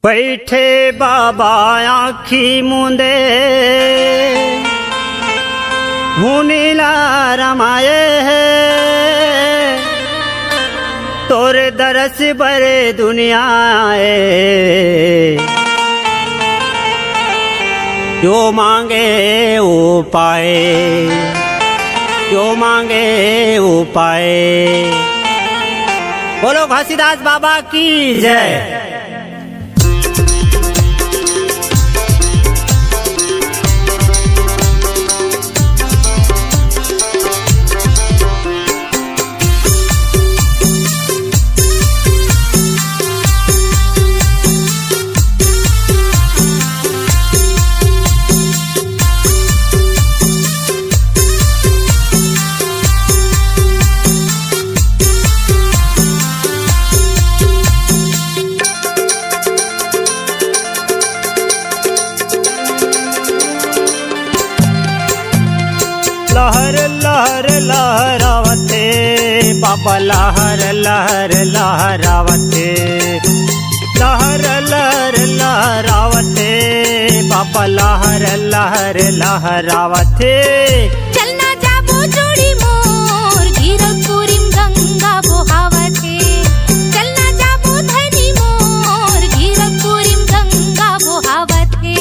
बैठे बाबा आखी मुंदे हुनीला रमाए है तोर दरस बरे दुनिया जो मांगे वो पाए, जो मांगे वो पाए। बोलो घासीदास बाबा की जय। लहर लहर लहरावते बाबा लहर लहर लहरावते, लहर लहर लहरावते बाबा लहर लहर लहरावते। चलना जाबो जोड़ी मोर गिरपुरीम गंगा बोहावते, चलना जाबो धनी मोर गिरपुरीम गंगा बोहावते।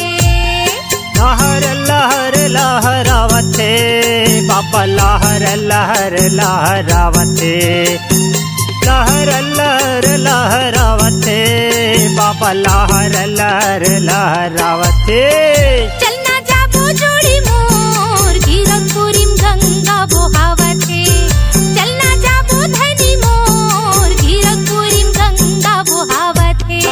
लहर लहर लहरावते बाबा लहर लहर लहरावते, लहर लहर लहरावते बाबा लहर लहर लहरावते। चलना जाबो जोड़ी मोर गिरपुरीम गंगा बोहावते, चलना जाबो धनी मोर गिरपुरीम गंगा बोहावते।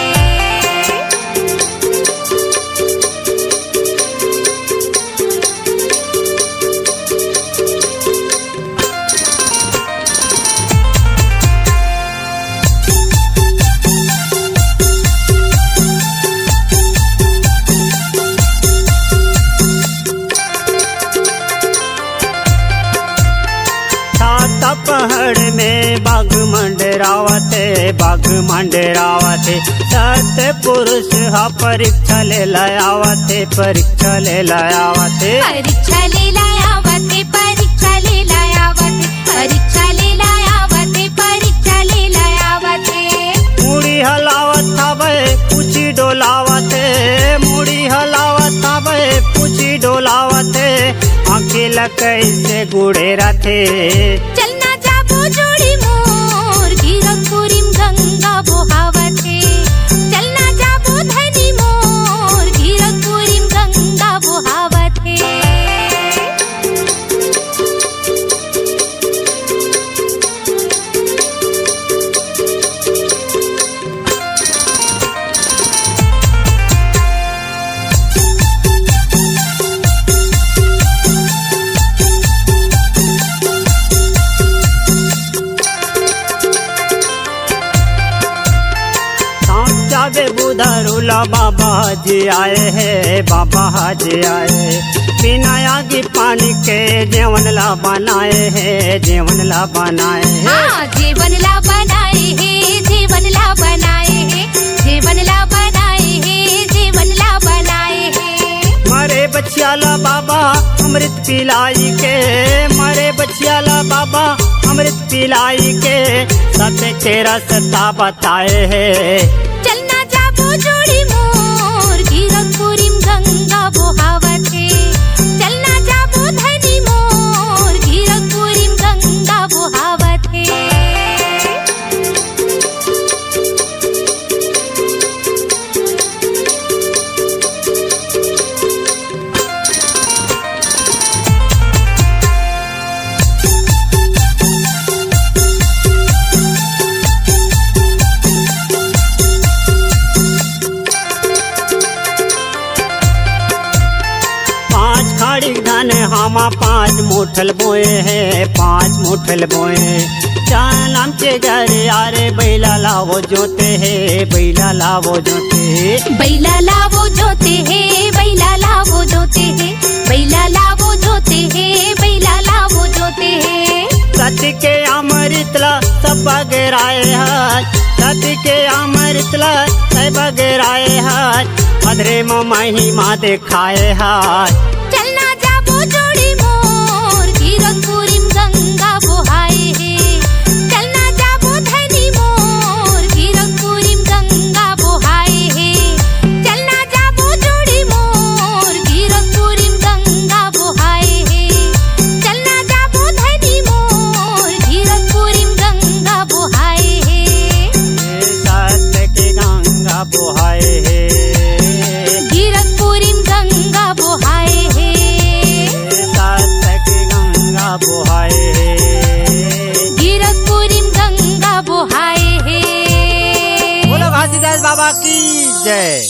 पहाड़ में बाघ मंडरावते, बाघ मंडरावते। सत्य पुरुष हा परीक्षा ले लायावते, परीक्षा ले लायावते, परीक्षा ले लायावते, परीक्षा ले लायावते, परीक्षा ले लायावते, परीक्षा ले लायावते। मुड़ी हलावत हवे पूछी डोलावते, मुड़ी हलावत हवे पूछी डोलावते। आखिल कैसे गुड़े रथे चलना जाबो जोड़ी मोर गिरपुरीम गंगा बोहावते, चलना जाबो धनी मोर गिरपुरीम गंगा बोहावते। जागे बुधारूला बाबा जी आए हैं, बाबा जी आए। बिना आगे पानी के जीवन ला बनाए हैं, जीवन ला बनाए हैं। हाँ जीवन ला बनाए हैं, जीवन ला बनाए हैं, जीवन ला बनाए हैं, जीवन ला बनाए हैं। मरे बचियाला बाबा अमृत पिलाई के, मरे बचियाला बाबा अमृत पिलाई के। सत्य के रास्ता बताए हैं। चलना जाबो जोड़ी मोर गिरपुरीम गंगा बोहावते, चलना जाबो धनी मोर गिरपुरीम गंगा बोहावते। धन हामा 5 मुठल बोए हैं, 5 मुठल बोए। जानम के घर यारे बैला लावो जोते है, बैला लावो जोते है, बैला लावो जोते है, बैला लावो जोते है, बैला लावो जोते है, बैला लावो जोते है। सत्य के अमर अमृतला सब बगराए हाथ सती के अमृतला सब बगराए हाथ अधरे में महिमा दिखाए हाथ चलना जाबो जोड़ी मोर कीरतपुरीम गंगा बोहाए हे चलना जाबो धनी मोर कीरतपुरीम गंगा बोहाए हे चलना जाबो जोड़ी मोर कीरतपुरीम गंगा बोहाए हे चलना जाबो धनी मोर कीरतपुरीम गंगा बोहाए हे सत्य के गंगा बोहाए हे कीरतपुरीम गंगा बोहाए हे सत्य के गंगा बोहाए हे कीरतपुरीम गंगा बोहाए हे बोलो घासीदास बाबा की जय।